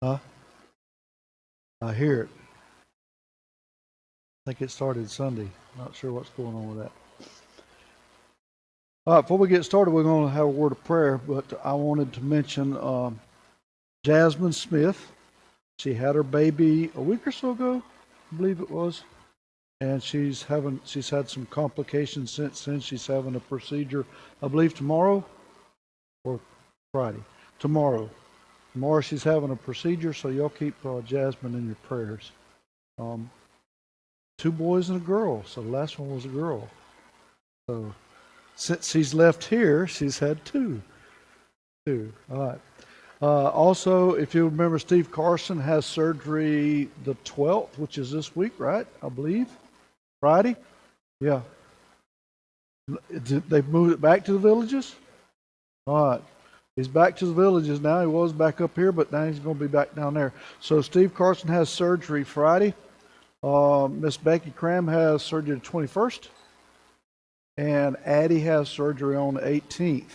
Huh? I hear it. I think it started Sunday. Not sure what's going on with that. All right, before we get started, we're going to have a word of prayer, but I wanted to mention Jasmine Smith. She had her baby a week or so ago, I believe it was, and she's had some complications since then. She's having a procedure, I believe tomorrow or Friday. Tomorrow she's having a procedure, so y'all keep Jasmine in your prayers. 2 boys and a girl, so the last one was a girl. So since she's left here, she's had two. All right. Also, if you remember, Steve Carson has surgery the 12th, which is this week, right? I believe. Friday? Yeah. They've moved it back to the Villages? All right. He's back to the Villages now. He was back up here, but now he's going to be back down there. So Steve Carson has surgery Friday. Miss Becky Cram has surgery the 21st. And Addie has surgery on the 18th.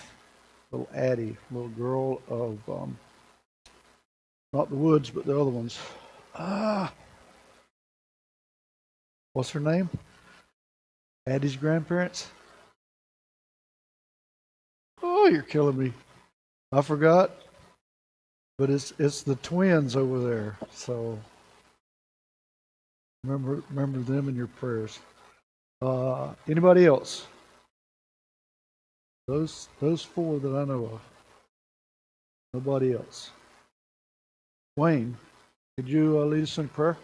Little Addie, little girl of, not the Woods, but the other ones. What's her name? Addie's grandparents? Oh, you're killing me. I forgot. But it's the twins over there. So remember them in your prayers. Anybody else? Those 4 that I know of. Nobody else. Wayne, could you lead us in prayer?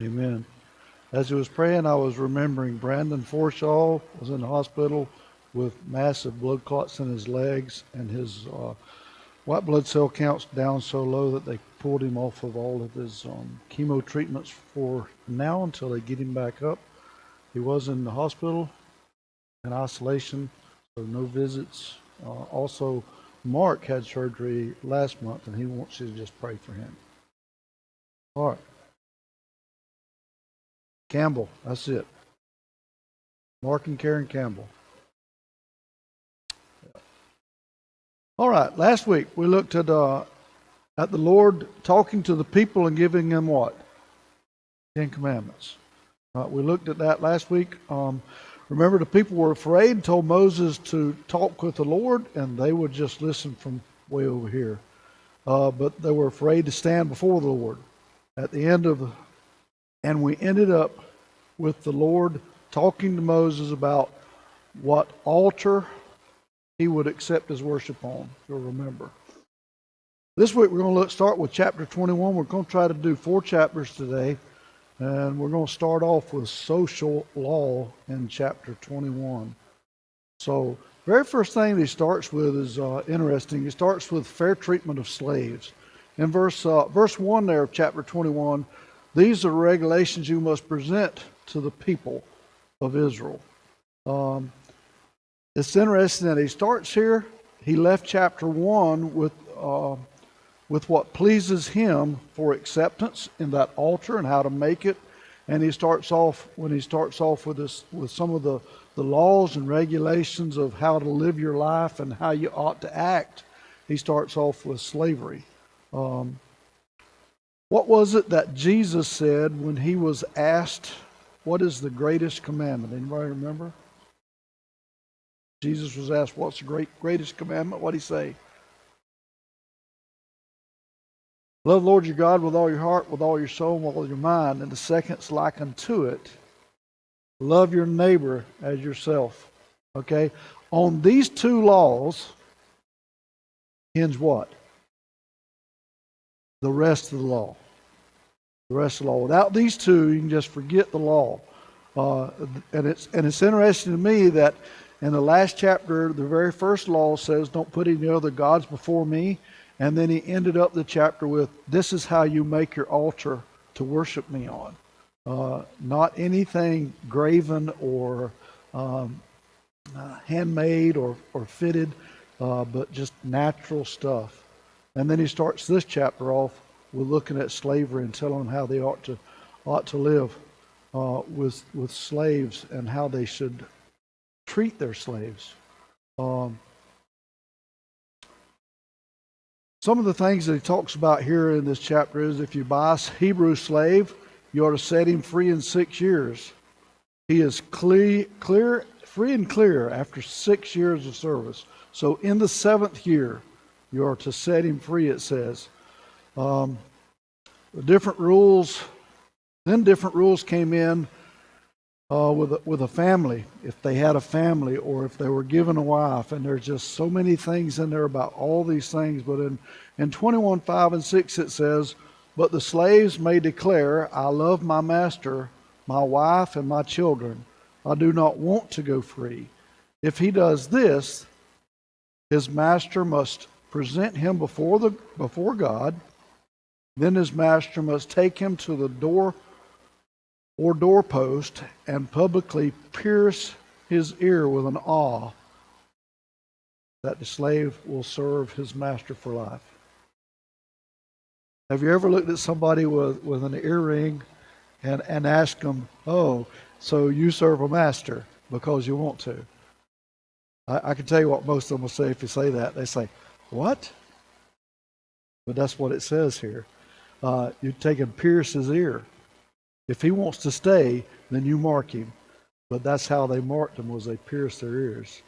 Amen. As he was praying, I was remembering Brandon Forshaw was in the hospital with massive blood clots in his legs, and his white blood cell counts down so low that they pulled him off of all of his chemo treatments for now until they get him back up. He was in the hospital in isolation, so no visits. Also, Mark had surgery last month, and he wants you to just pray for him. All right. Campbell, that's it. Mark and Karen Campbell. All right, last week we looked at the Lord talking to the people and giving them what? 10 Commandments. We looked at that last week. Remember, the people were afraid and told Moses to talk with the Lord, and they would just listen from way over here. But they were afraid to stand before the Lord. At the end of and we ended up with the Lord talking to Moses about what altar he would accept his worship on, if you'll remember. This week we're going to start with chapter 21. We're going to try to do 4 chapters today, and we're going to start off with social law in chapter 21. So, very first thing he starts with is interesting. He starts with fair treatment of slaves. In verse 1 there of chapter 21, these are regulations you must present to the people of Israel. It's interesting that he starts here. He left chapter 1 with what pleases him for acceptance in that altar and how to make it. And he starts off with this, with some of the laws and regulations of how to live your life and how you ought to act. He starts off with slavery. What was it that Jesus said when he was asked, what is the greatest commandment? Anybody remember? Jesus was asked, what's the greatest commandment? What did he say? Love the Lord your God with all your heart, with all your soul, and with all your mind. And the second's like unto it. Love your neighbor as yourself. Okay? On these 2 laws hinge what? The rest of the law. The rest of the law. Without these 2, you can just forget the law. And it's interesting to me that in the last chapter, the very first law says, don't put any other gods before me. And then he ended up the chapter with, this is how you make your altar to worship me on. Not anything graven or handmade or fitted, but just natural stuff. And then he starts this chapter off with looking at slavery and telling them how they ought to live with slaves and how they should treat their slaves. Some of the things that he talks about here in this chapter is if you buy a Hebrew slave, you ought to set him free in 6 years. He is free and clear after 6 years of service. So in the 7th year, you are to set him free, it says. The different rules, then different rules came in with a family, if they had a family or if they were given a wife. And there's just so many things in there about all these things. But in 21:5 and 6 it says, but the slaves may declare, I love my master, my wife, and my children. I do not want to go free. If he does this, his master must present him before God. Then his master must take him to the door or doorpost and publicly pierce his ear with an awl, that the slave will serve his master for life. Have you ever looked at somebody with an earring and asked them, oh, so you serve a master because you want to? I can tell you what most of them will say if you say that. They say, what? But that's what it says here. You take and pierce his ear. If he wants to stay, then you mark him. But that's how they marked him, was they pierced their ears.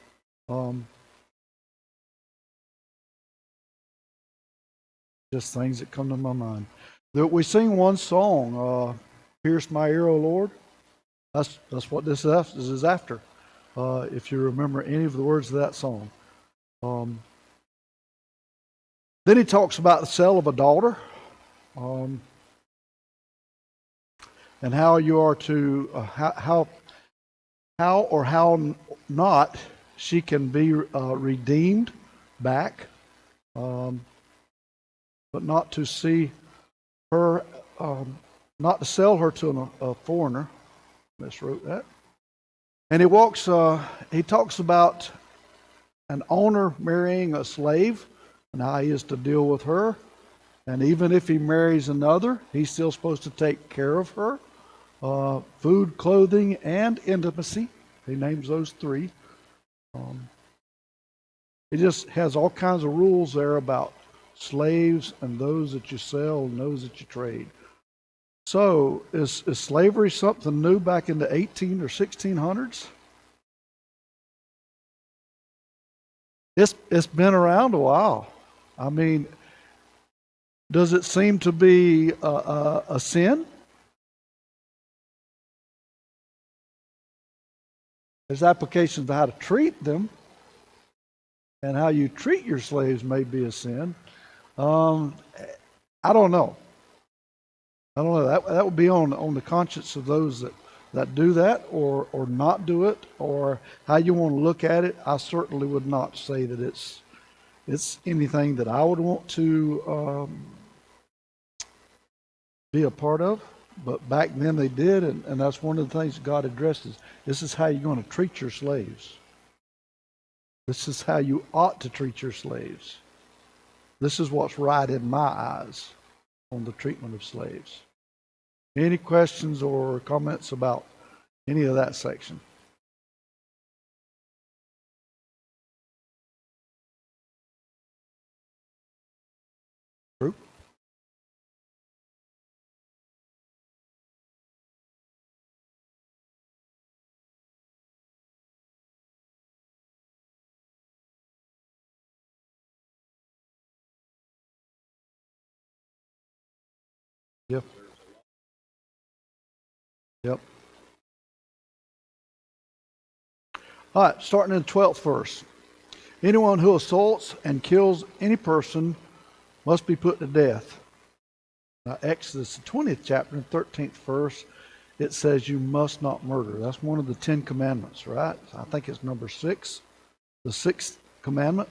Just things that come to my mind. We sing one song, Pierce My Ear, O Lord. That's what this is after. If you remember any of the words of that song. Then he talks about the sale of a daughter. And how you are to, how or how not she can be redeemed back, but not to see her, not to sell her to a foreigner. Miswrote that. And he talks about an owner marrying a slave and how he is to deal with her. And even if he marries another, he's still supposed to take care of her. Food, clothing, and intimacy. He names those 3. It just has all kinds of rules there about slaves and those that you sell and those that you trade. So, is slavery something new back in the 18 or 1600s? It's been around a while. I mean, does it seem to be a sin? There's applications of how to treat them. and how you treat your slaves may be a sin. I don't know. I don't know. That would be on the conscience of those that do that or not do it, or how you want to look at it. I certainly would not say that it's anything that I would want to be a part of. But back then they did, and that's one of the things God addresses. This is how you're going to treat your slaves. This is how you ought to treat your slaves. This is what's right in my eyes on the treatment of slaves. Any questions or comments about any of that section? Group? Yep. Yep. All right, starting in the 12th verse. Anyone who assaults and kills any person must be put to death. Now, Exodus, the 20th chapter, and 13th verse, it says you must not murder. That's one of the 10 commandments, right? I think it's number 6, the 6th commandment.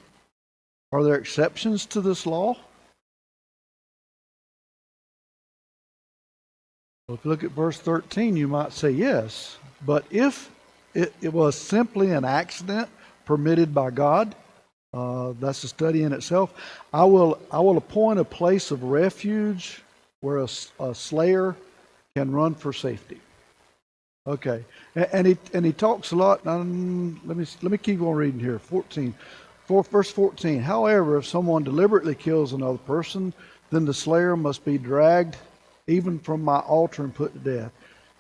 Are there exceptions to this law? Well, if you look at verse 13, you might say yes. But if it was simply an accident permitted by God, that's a study in itself. I will appoint a place of refuge where a slayer can run for safety. Okay, and he talks a lot. Let me keep on reading here. 14, verse 14. However, if someone deliberately kills another person, then the slayer must be dragged even from my altar and put to death.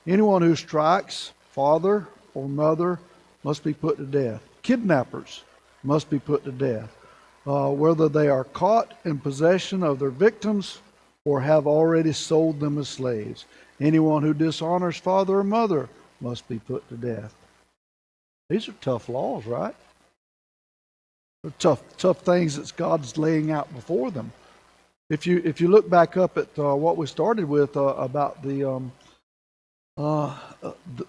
Anyone who strikes father or mother must be put to death. Kidnappers must be put to death, whether they are caught in possession of their victims or have already sold them as slaves. Anyone who dishonors father or mother must be put to death. These are tough laws, right? They're tough things that God's laying out before them. If you look back up at what we started with about the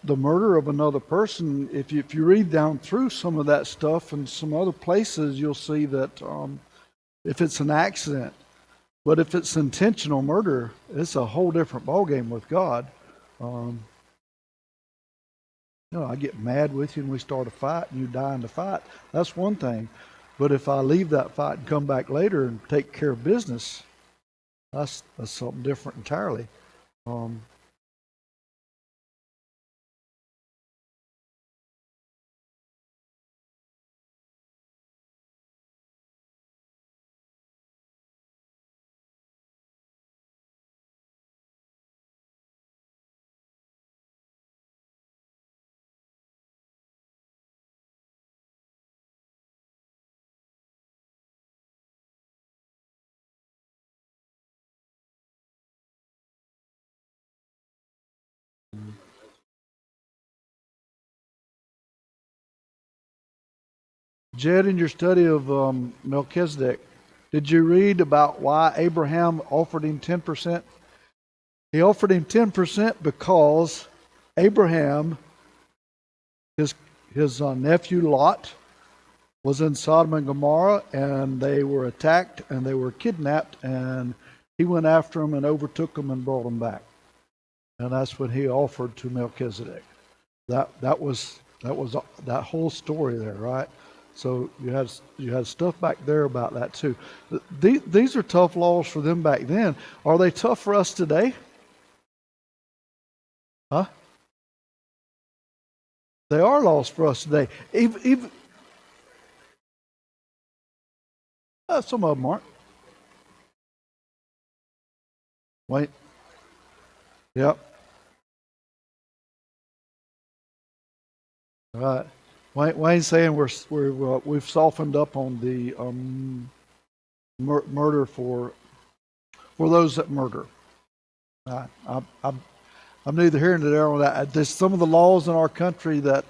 murder of another person, if you read down through some of that stuff and some other places, you'll see that if it's an accident, but if it's intentional murder, it's a whole different ballgame with God. I get mad with you and we start a fight and you die in the fight. That's one thing. But if I leave that fight and come back later and take care of business, that's something different entirely. Jed, in your study of Melchizedek, did you read about why Abraham offered him 10%? He offered him 10% because Abraham, his nephew Lot, was in Sodom and Gomorrah, and they were attacked and they were kidnapped, and he went after them and overtook them and brought them back. And that's when he offered to Melchizedek. That was that whole story there, right? So you had stuff back there about that too. These are tough laws for them back then. Are they tough for us today? Huh? They are laws for us today. Even some of them aren't. Wait. Yep. All right. Wayne's saying we've softened up on the murder for those that murder. I'm neither here nor there on that. There's some of the laws in our country that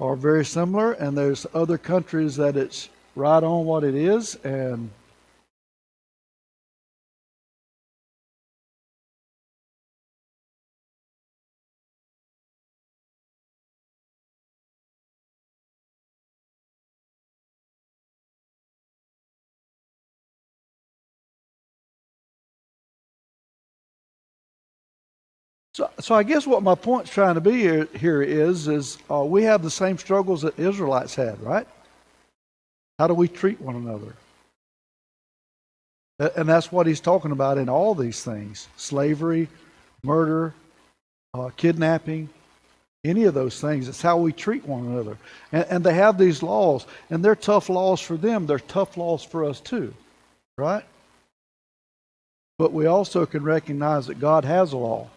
are very similar, and there's other countries that it's right on what it is. And so I guess what my point's trying to be here is we have the same struggles that Israelites had, right? How do we treat one another? And that's what he's talking about in all these things: slavery, murder, kidnapping, any of those things. It's how we treat one another. And they have these laws, and they're tough laws for them. They're tough laws for us too, right? But we also can recognize that God has a law,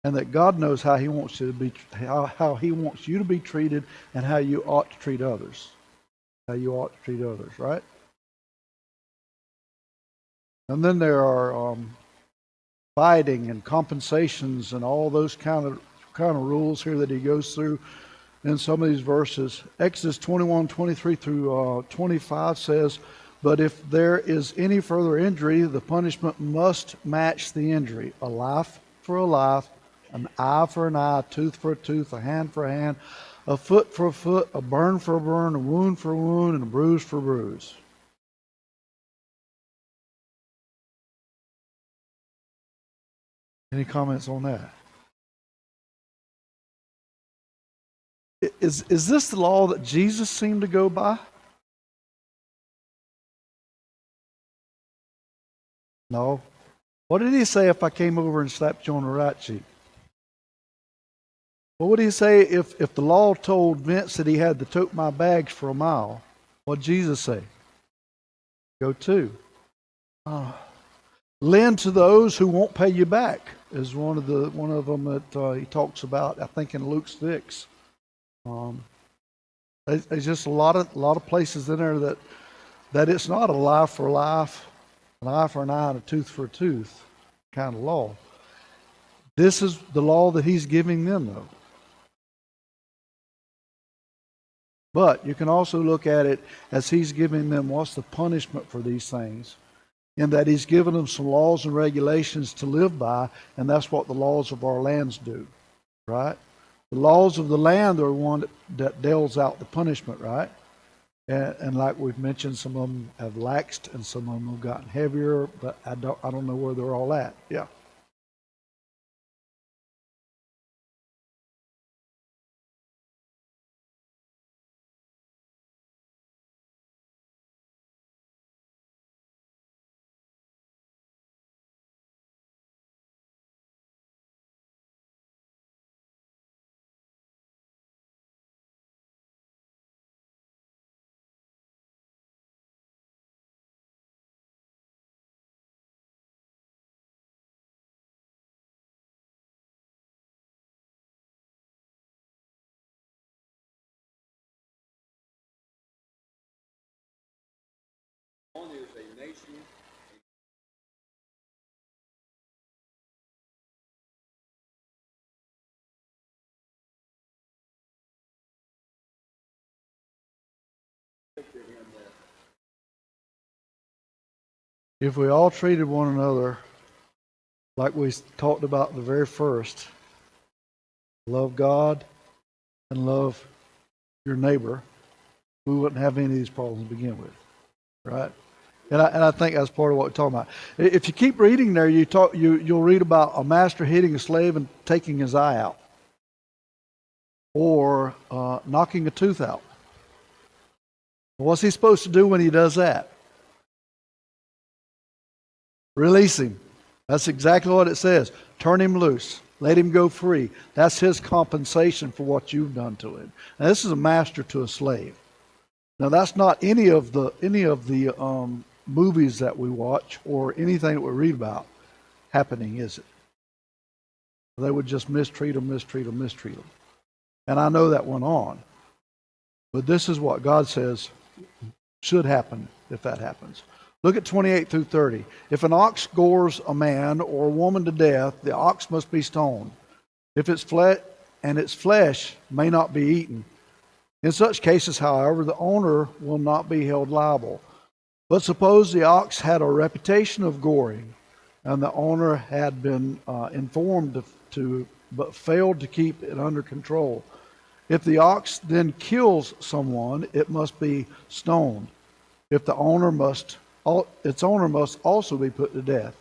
and that God knows how He wants you to be, how He wants you to be treated, and how you ought to treat others. How you ought to treat others, right? And then there are fighting and compensations and all those kind of rules here that he goes through in some of these verses. Exodus 21:23 through 25 says, "But if there is any further injury, the punishment must match the injury: a life for a life, an eye for an eye, a tooth for a tooth, a hand for a hand, a foot for a foot, a burn for a burn, a wound for a wound, and a bruise for a bruise." Any comments on that? Is this the law that Jesus seemed to go by? No. What did he say if I came over and slapped you on the right cheek? What would he say if the law told Vince that he had to tote my bags for a mile? What did Jesus say? Go to. Lend to those who won't pay you back is one of them that he talks about, I think, in Luke 6. There's just a lot of places in there that it's not a life for life, an eye for an eye, and a tooth for a tooth kind of law. This is the law that he's giving them, though. But you can also look at it as he's giving them what's the punishment for these things, in that he's given them some laws and regulations to live by, and that's what the laws of our lands do, right? The laws of the land are one that deals out the punishment, right? And like we've mentioned, some of them have laxed and some of them have gotten heavier, but I don't know where they're all at. Yeah. If we all treated one another like we talked about the very first, love God and love your neighbor, we wouldn't have any of these problems to begin with, right? And I think that's part of what we're talking about. If you keep reading there, you'll read about a master hitting a slave and taking his eye out, or knocking a tooth out. What's he supposed to do when he does that? Release him. That's exactly what it says. Turn him loose. Let him go free. That's his compensation for what you've done to him. Now, this is a master to a slave. Now, that's not any of the movies that we watch or anything that we read about happening, is it? They would just mistreat them. And I know that went on. But this is what God says should happen if that happens. Look at 28 through 30. If an ox gores a man or a woman to death, the ox must be stoned. If its flesh may not be eaten, In such cases, however, the owner will not be held liable. But suppose the ox had a reputation of goring, and the owner had been informed but failed to keep it under control. If the ox then kills someone, it must be stoned. If the owner its owner must also be put to death.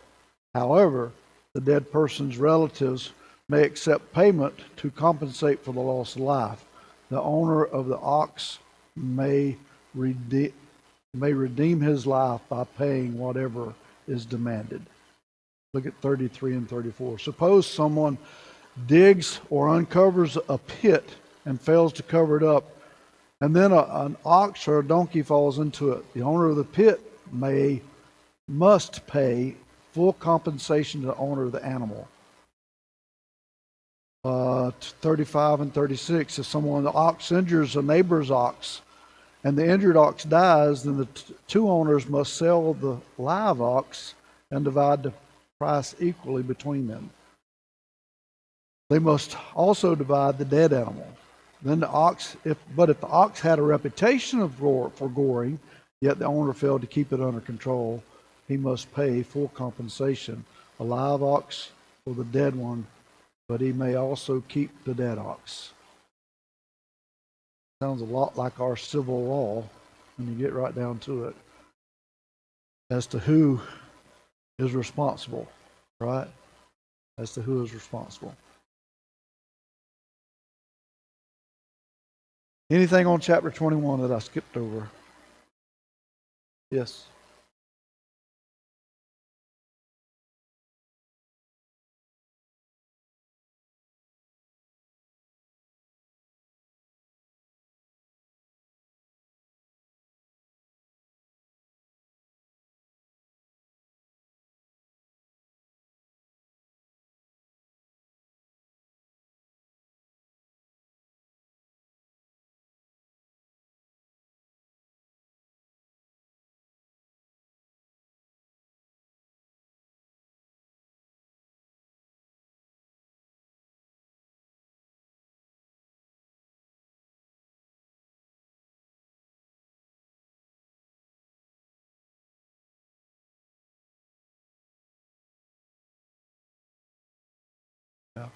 However, the dead person's relatives may accept payment to compensate for the loss of life. The owner of the ox may redeem his life by paying whatever is demanded. Look at 33 and 34. Suppose someone digs or uncovers a pit and fails to cover it up, and then an ox or a donkey falls into it. The owner of the pit must pay full compensation to the owner of the animal. 35 and 36. If the ox injures a neighbor's ox, and the injured ox dies, then the two owners must sell the live ox and divide the price equally between them. They must also divide the dead animal. Then if the ox had a reputation for goring, yet the owner failed to keep it under control, he must pay full compensation. A live ox for the dead one, but he may also keep the dead ox. Sounds a lot like our civil law when you get right down to it, as to who is responsible, right? As to who is responsible. Anything on chapter 21 that I skipped over? Yes. Yeah.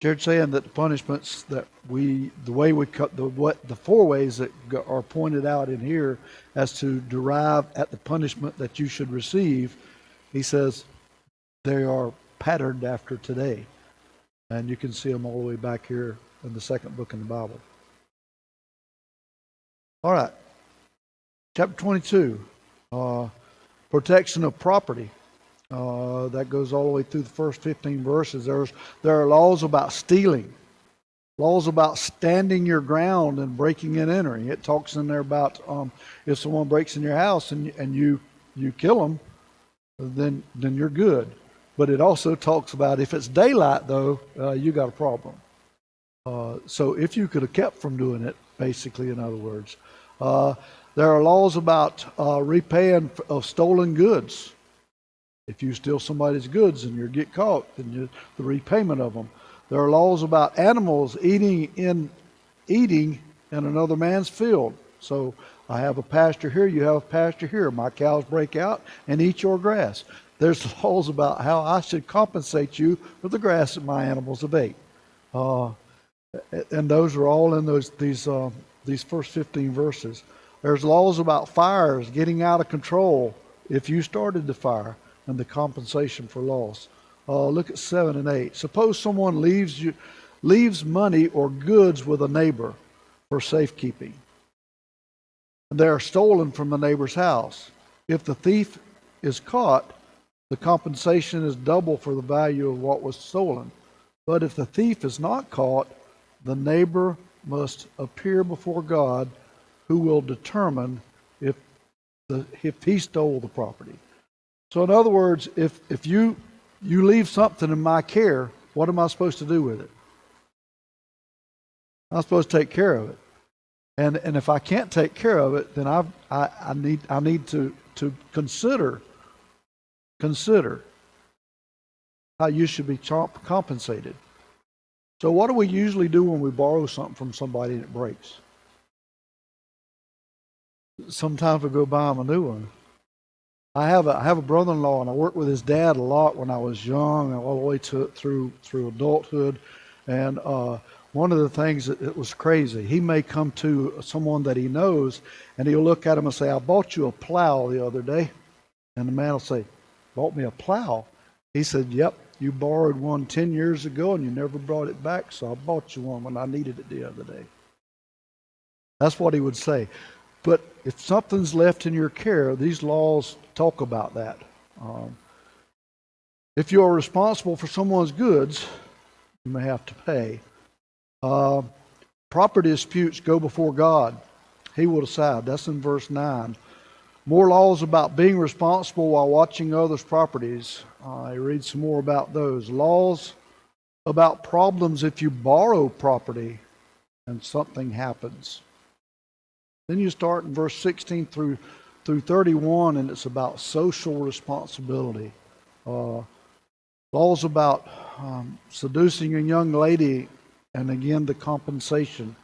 Jared saying that the punishments that the four ways that are pointed out in here as to derive at the punishment that you should receive, he says they are patterned after today. And you can see them all the way back here in the second book in the Bible. All right. Chapter 22, protection of property. That goes all the way through the first 15 verses. There are laws about stealing, laws about standing your ground and breaking and entering. It talks in there about if someone breaks in your house and you kill them, then you're good. But it also talks about if it's daylight, though, you got a problem. So if you could have kept from doing it, basically, in other words. There are laws about repaying of stolen goods. If you steal somebody's goods and you get caught, then the repayment of them. There are laws about animals eating in another man's field. So I have a pasture here, you have a pasture here. My cows break out and eat your grass. There's laws about how I should compensate you for the grass that my animals have ate. And those are all in these first 15 verses. There's laws about fires getting out of control if you started the fire, and the compensation for loss. Look at 7 and 8. Suppose someone leaves money or goods with a neighbor for safekeeping, and they are stolen from the neighbor's house. If the thief is caught, the compensation is double for the value of what was stolen. But if the thief is not caught, the neighbor must appear before God, who will determine if he stole the property. So in other words, if you leave something in my care, what am I supposed to do with it? I'm supposed to take care of it. And if I can't take care of it, then I need to consider how you should be compensated. So what do we usually do when we borrow something from somebody and it breaks? Sometimes we go buy him a new one. I have a brother-in-law, and I worked with his dad a lot when I was young, all the way through adulthood. And one of the things that it was crazy. He may come to someone that he knows, and he'll look at him and say, "I bought you a plow the other day," and the man will say, "Bought me a plow?" He said, "Yep, you borrowed one 10 years ago, and you never brought it back, so I bought you one when I needed it the other day." That's what he would say. But if something's left in your care, these laws talk about that. Um, if you are responsible for someone's goods, you may have to pay. Uh, Property disputes go before God. He will decide. That's in verse 9. More laws about being responsible while watching others' properties. I read some more about those. Laws about problems if you borrow property and something happens. Then you start in verse 16 through 31, and it's about social responsibility. Laws about seducing a young lady, and again the compensation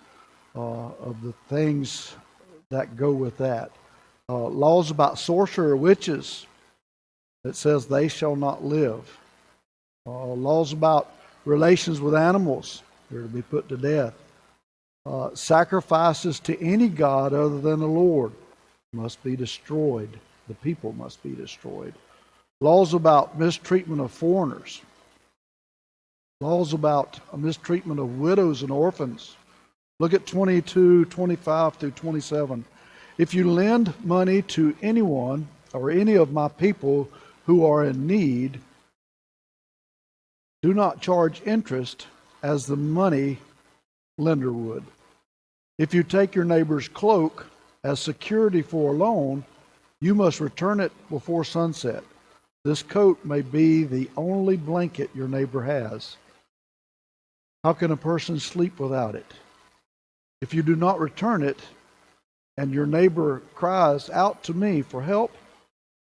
of the things that go with that. Laws about sorcerer or witches. It says they shall not live. Laws about relations with animals. They're to be put to death. Sacrifices to any god other than the Lord must be destroyed. The people must be destroyed. Laws about mistreatment of foreigners. Laws about mistreatment of widows and orphans. Look at 22, 25 through 27. If you lend money to anyone or any of my people who are in need, do not charge interest as the money lender would. If you take your neighbor's cloak as security for a loan, you must return it before sunset. This coat may be the only blanket your neighbor has. How can a person sleep without it? If you do not return it, and your neighbor cries out to me for help,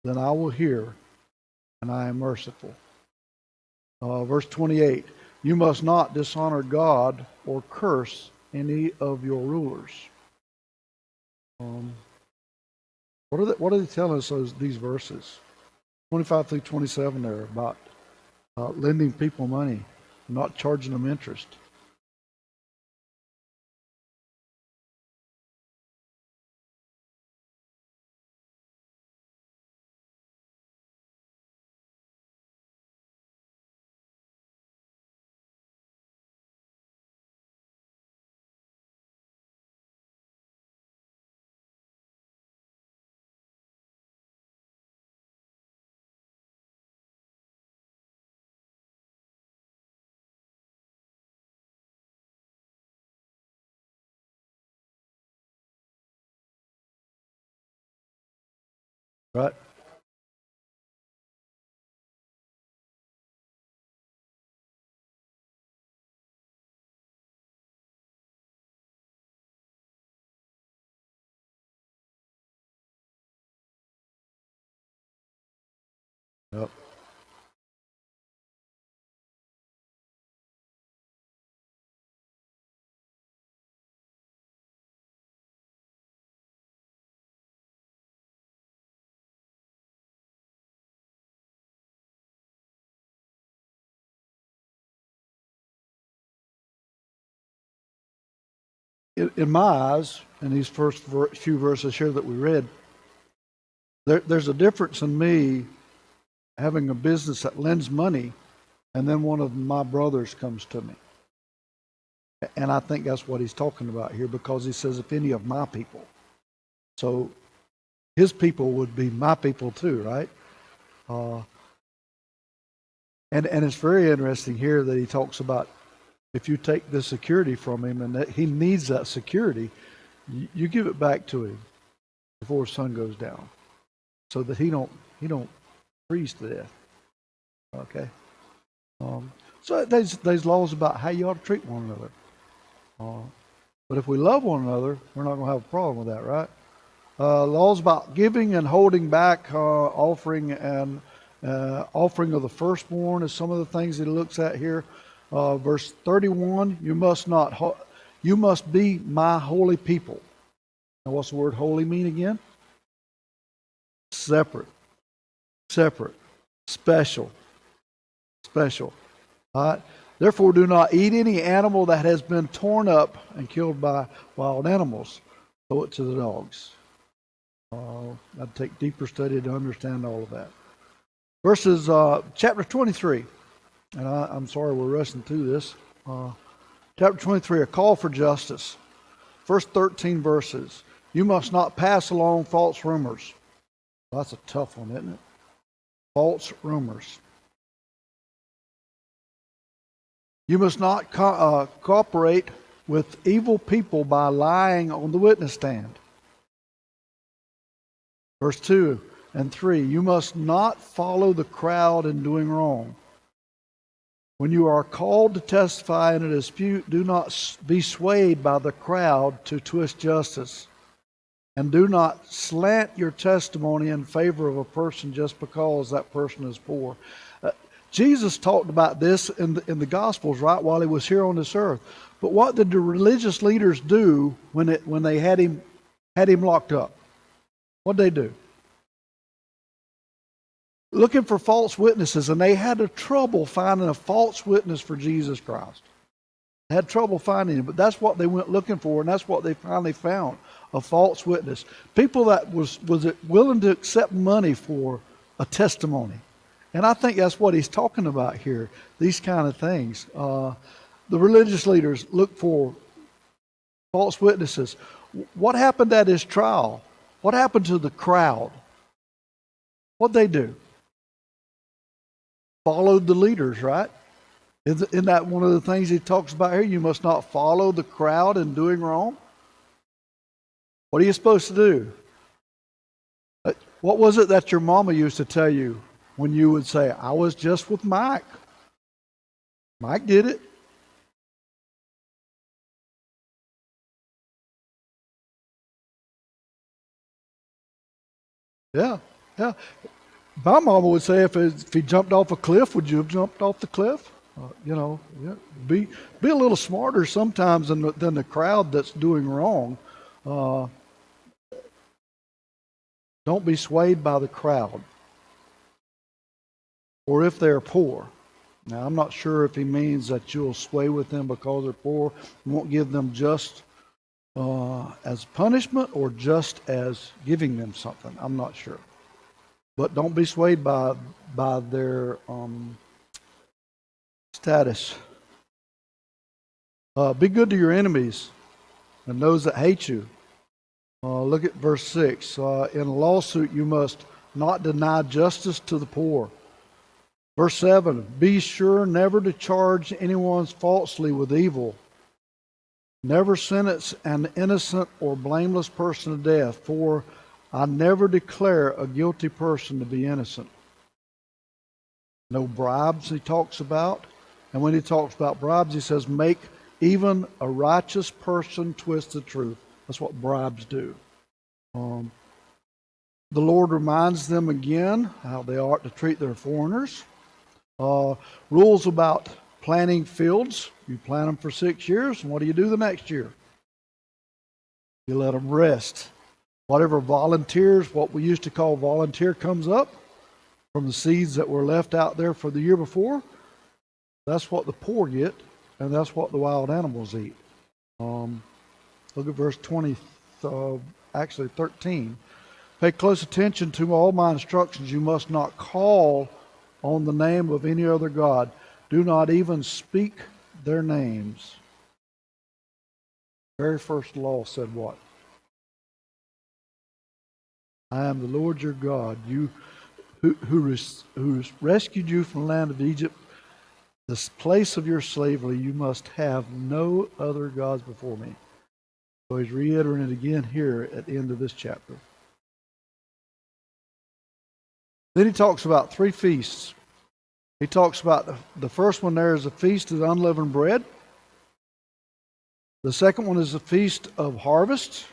then I will hear, and I am merciful. Verse 28, you must not dishonor God or curse any of your rulers. What are they telling us, these verses? 25 through 27 there about lending people money, not charging them interest. Right? Yep. In my eyes, in these first few verses here that we read, there's a difference in me having a business that lends money, and then one of my brothers comes to me. And I think that's what he's talking about here, because he says, if any of my people. So his people would be my people too, right? And it's very interesting here that he talks about if you take the security from him and that he needs that security, you give it back to him before the sun goes down, so that he don't freeze to death. Okay. So there's laws about how you ought to treat one another. But if we love one another, we're not going to have a problem with that, right? Laws about giving and holding back, offering and offering of the firstborn is some of the things that he looks at here. Verse 31, you must be my holy people. Now what's the word holy mean again? Separate. Separate. Special. Special. All right? Therefore, do not eat any animal that has been torn up and killed by wild animals. Throw it to the dogs. I'd take deeper study to understand all of that. Verses, chapter 23. And I'm sorry we're rushing through this. Chapter 23, a call for justice. First 13 verses. You must not pass along false rumors. Well, that's a tough one, isn't it? False rumors. You must not cooperate with evil people by lying on the witness stand. Verse 2 and 3, you must not follow the crowd in doing wrong. When you are called to testify in a dispute, do not be swayed by the crowd to twist justice. And do not slant your testimony in favor of a person just because that person is poor. Jesus talked about this in the Gospels, right, while he was here on this earth. But what did the religious leaders do when they had him locked up? What did they do? Looking for false witnesses, and they had a trouble finding a false witness for Jesus Christ. They had trouble finding him, but that's what they went looking for, and that's what they finally found, a false witness. People that was willing to accept money for a testimony. And I think that's what he's talking about here, these kind of things. The religious leaders look for false witnesses. What happened at his trial? What happened to the crowd? What'd they do? Followed the leaders, right? Isn't that one of the things he talks about here? You must not follow the crowd in doing wrong. What are you supposed to do? What was it that your mama used to tell you when you would say, I was just with Mike? Mike did it. Yeah. My mama would say, if he jumped off a cliff, would you have jumped off the cliff? Be a little smarter sometimes than the crowd that's doing wrong. Don't be swayed by the crowd, or if they're poor. Now, I'm not sure if he means that you'll sway with them because they're poor. You won't give them just as punishment or just as giving them something. I'm not sure. But don't be swayed by their status. Be good to your enemies and those that hate you. Look at verse 6. In a lawsuit, you must not deny justice to the poor. Verse 7. Be sure never to charge anyone falsely with evil. Never sentence an innocent or blameless person to death, for I never declare a guilty person to be innocent. No bribes he talks about. And when he talks about bribes, he says, make even a righteous person twist the truth. That's what bribes do. The Lord reminds them again how they ought to treat their foreigners. Rules about planting fields. You plant them for 6 years, and what do you do the next year? You let them rest. Whatever volunteers, what we used to call volunteer, comes up from the seeds that were left out there for the year before, that's what the poor get, and that's what the wild animals eat. Look at verse 13. Pay close attention to all my instructions. You must not call on the name of any other god. Do not even speak their names. The very first law said what? I am the Lord your God, you who rescued you from the land of Egypt, this place of your slavery. You must have no other gods before me. So he's reiterating it again here at the end of this chapter. Then he talks about 3 feasts. He talks about the first one there is a feast of unleavened bread. The second one is a feast of harvest.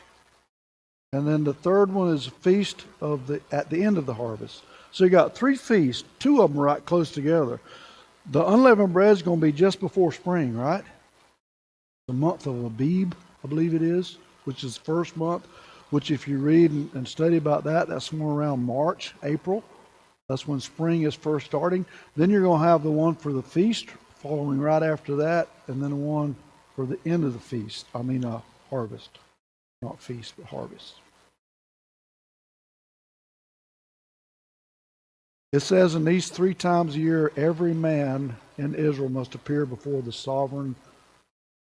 And then the third one is a feast at the end of the harvest. So you got 3 feasts. 2 of them are right close together. The unleavened bread is going to be just before spring, right? The month of Abib, I believe it is, which is the first month. which if you read and study about that, that's somewhere around March, April. That's when spring is first starting. Then you're going to have the one for the feast following right after that, and then the one for the end of the feast. Harvest. Not feast, but harvest. It says in these 3 times a year, every man in Israel must appear before the sovereign,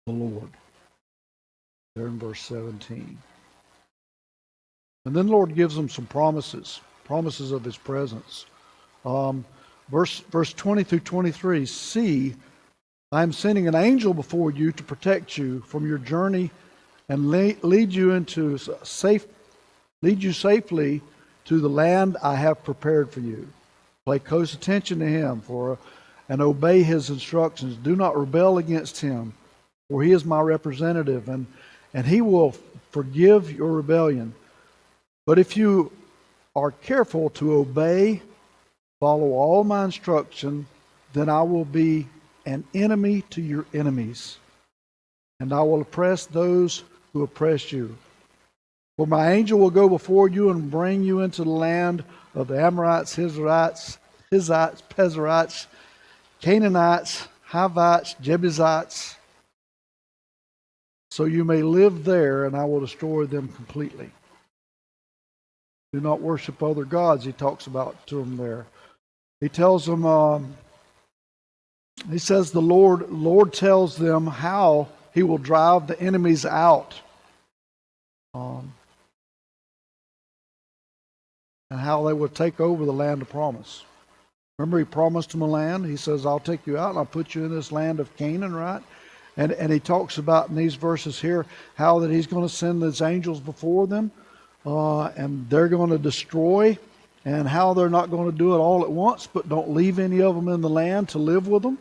the Lord. There in verse 17. And then the Lord gives them some promises of His presence. Verse 20 through 23, see, I am sending an angel before you to protect you from your journey and lead you safely to the land I have prepared for you. Pay close attention to Him and obey His instructions. Do not rebel against Him, for He is my representative, and He will forgive your rebellion. But if you are careful to obey, follow all my instruction, then I will be an enemy to your enemies, and I will oppress those who oppress you. For my angel will go before you and bring you into the land of the Amorites, Hittites, Perizzites, Canaanites, Hivites, Jebusites, so you may live there, and I will destroy them completely. Do not worship other gods, He talks about to them there. He tells them, He says the Lord tells them how He will drive the enemies out. And how they will take over the land of promise. Remember, He promised them a land. He says, I'll take you out and I'll put you in this land of Canaan, right? And He talks about in these verses here how that He's going to send His angels before them, and they're going to destroy, and how they're not going to do it all at once, but don't leave any of them in the land to live with them.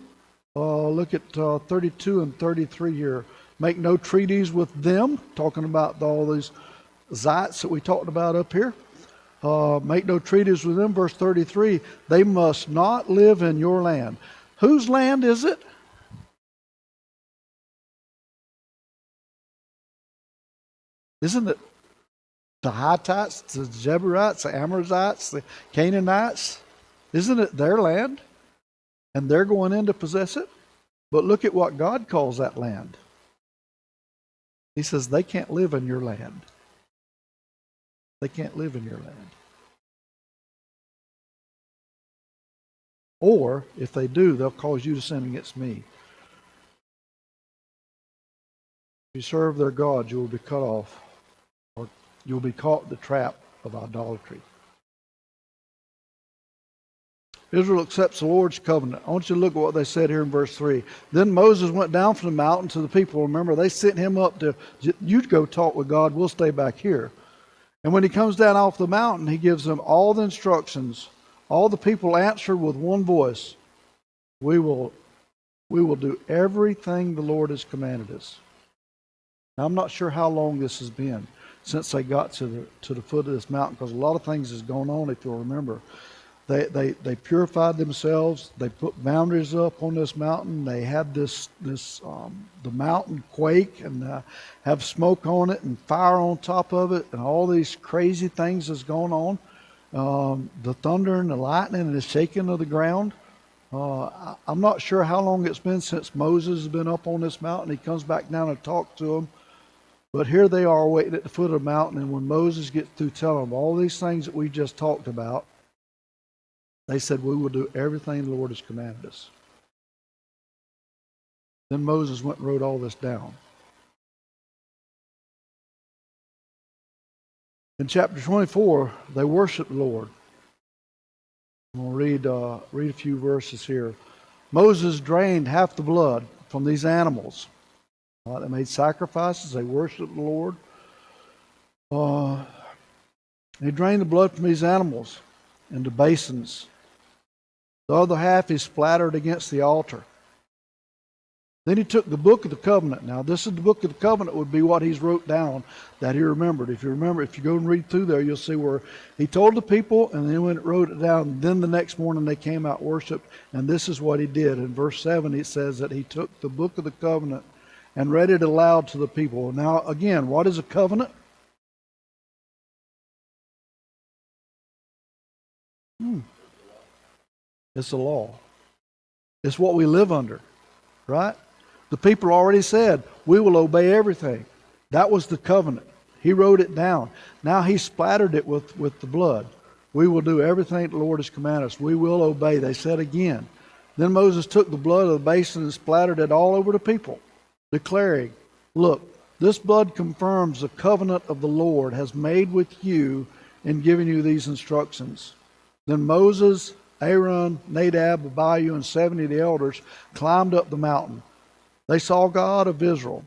Look at 32 and 33 here. Make no treaties with them, talking about all these Zites that we talked about up here. Make no treaties with them. Verse 33, they must not live in your land. Whose land is it? Isn't it the Hittites, the Jebusites, the Amorites, the Canaanites? Isn't it their land? And they're going in to possess it? But look at what God calls that land. He says they can't live in your land. They can't live in your land. Or, if they do, they'll cause you to sin against me. If you serve their gods, you will be cut off, or you'll be caught in the trap of idolatry. Israel accepts the Lord's covenant. I want you to look at what they said here in verse 3. Then Moses went down from the mountain to the people. Remember, they sent him up to, you go talk with God, we'll stay back here. And when he comes down off the mountain, he gives them all the instructions. All the people answered with one voice, we will do everything the Lord has commanded us. Now, I'm not sure how long this has been since they got to the foot of this mountain, because a lot of things has gone on, if you'll remember. They purified themselves. They put boundaries up on this mountain. They had the mountain quake and have smoke on it and fire on top of it, and all these crazy things that's going on. The thunder and the lightning and the shaking of the ground. I'm not sure how long it's been since Moses has been up on this mountain. He comes back down and talks to them. But here they are waiting at the foot of the mountain, and when Moses gets through telling them all these things that we just talked about, they said, we will do everything the Lord has commanded us. Then Moses went and wrote all this down. In chapter 24, they worshiped the Lord. I'm going to read a few verses here. Moses drained half the blood from these animals. They made sacrifices. They worshiped the Lord. He drained the blood from these animals into basins. The other half he splattered against the altar. Then he took the book of the covenant. Now, this is the book of the covenant would be what he's wrote down that he remembered. If you remember, if you go and read through there, you'll see where he told the people, and then when it wrote it down, then the next morning they came out, worshiped, and this is what he did. In verse 7, it says that he took the book of the covenant and read it aloud to the people. Now, again, what is a covenant? It's the law. It's what we live under, right? The people already said, we will obey everything. That was the covenant. He wrote it down. Now he splattered it with the blood. We will do everything the Lord has commanded us. We will obey. They said again. Then Moses took the blood of the basin and splattered it all over the people, declaring, look, this blood confirms the covenant of the Lord has made with you in giving you these instructions. Then Moses, Aaron, Nadab, Abihu, and 70 of the elders climbed up the mountain. They saw God of Israel.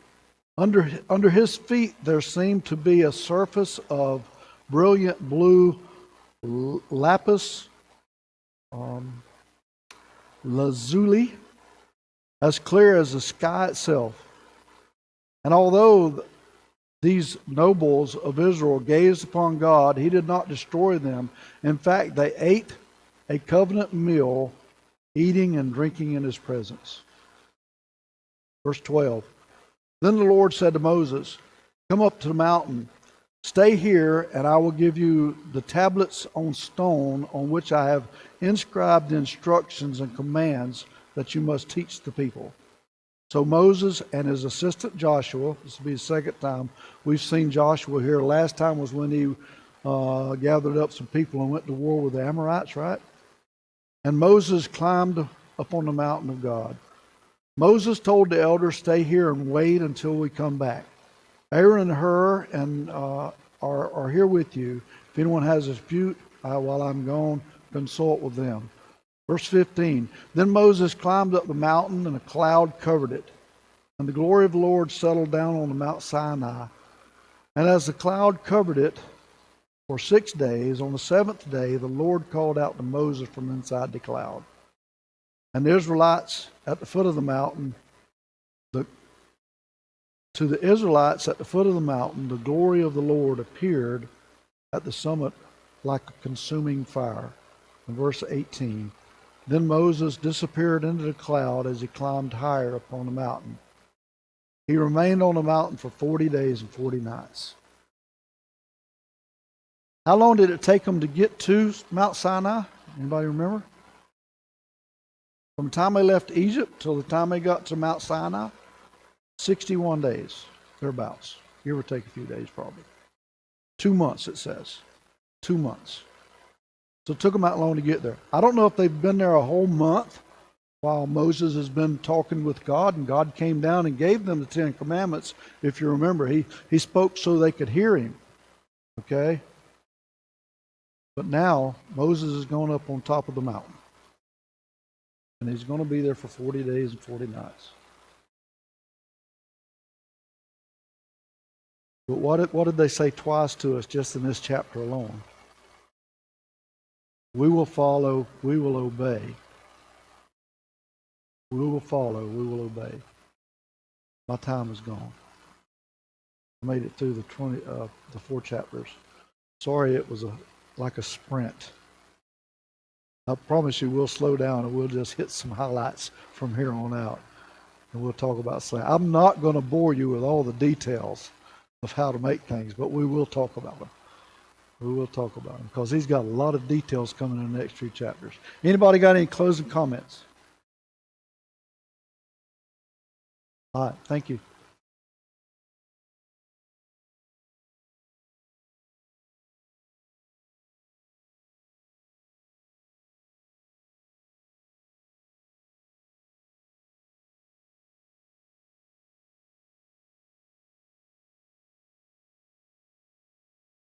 Under his feet there seemed to be a surface of brilliant blue lapis lazuli, as clear as the sky itself. And although these nobles of Israel gazed upon God, he did not destroy them. In fact, they ate a covenant meal, eating and drinking in his presence. Verse 12. Then the Lord said to Moses, come up to the mountain, stay here, and I will give you the tablets on stone on which I have inscribed the instructions and commands that you must teach the people. So Moses and his assistant Joshua, this will be the second time we've seen Joshua here. Last time was when he gathered up some people and went to war with the Amorites, right? And Moses climbed up on the mountain of God. Moses told the elders, stay here and wait until we come back. Aaron and Hur are here with you. If anyone has a dispute while I'm gone, consult with them. Verse 15, then Moses climbed up the mountain, and a cloud covered it. And the glory of the Lord settled down on the Mount Sinai. And as the cloud covered it for 6 days, on the seventh day, the Lord called out to Moses from inside the cloud. And the Israelites at the foot of the mountain, to the Israelites at the foot of the mountain, the glory of the Lord appeared at the summit like a consuming fire. In verse 18, then Moses disappeared into the cloud as he climbed higher upon the mountain. He remained on the mountain for 40 days and 40 nights. How long did it take them to get to Mount Sinai? Anybody remember? From the time they left Egypt till the time they got to Mount Sinai, 61 days, thereabouts. Give or take a few days probably. 2 months, it says. 2 months. So it took them that long to get there. I don't know if they've been there a whole month while Moses has been talking with God, and God came down and gave them the 10 Commandments. If you remember, he spoke so they could hear him. Okay? But now, Moses is going up on top of the mountain. And he's going to be there for 40 days and 40 nights. But what did they say twice to us just in this chapter alone? We will follow, we will obey. We will follow, we will obey. My time is gone. I made it through the 4 chapters. Sorry it was like a sprint. I promise you we'll slow down and we'll just hit some highlights from here on out. And we'll talk about slang. I'm not going to bore you with all the details of how to make things, but we will talk about them. We will talk about them because he's got a lot of details coming in the next 3 chapters. Anybody got any closing comments? All right, thank you.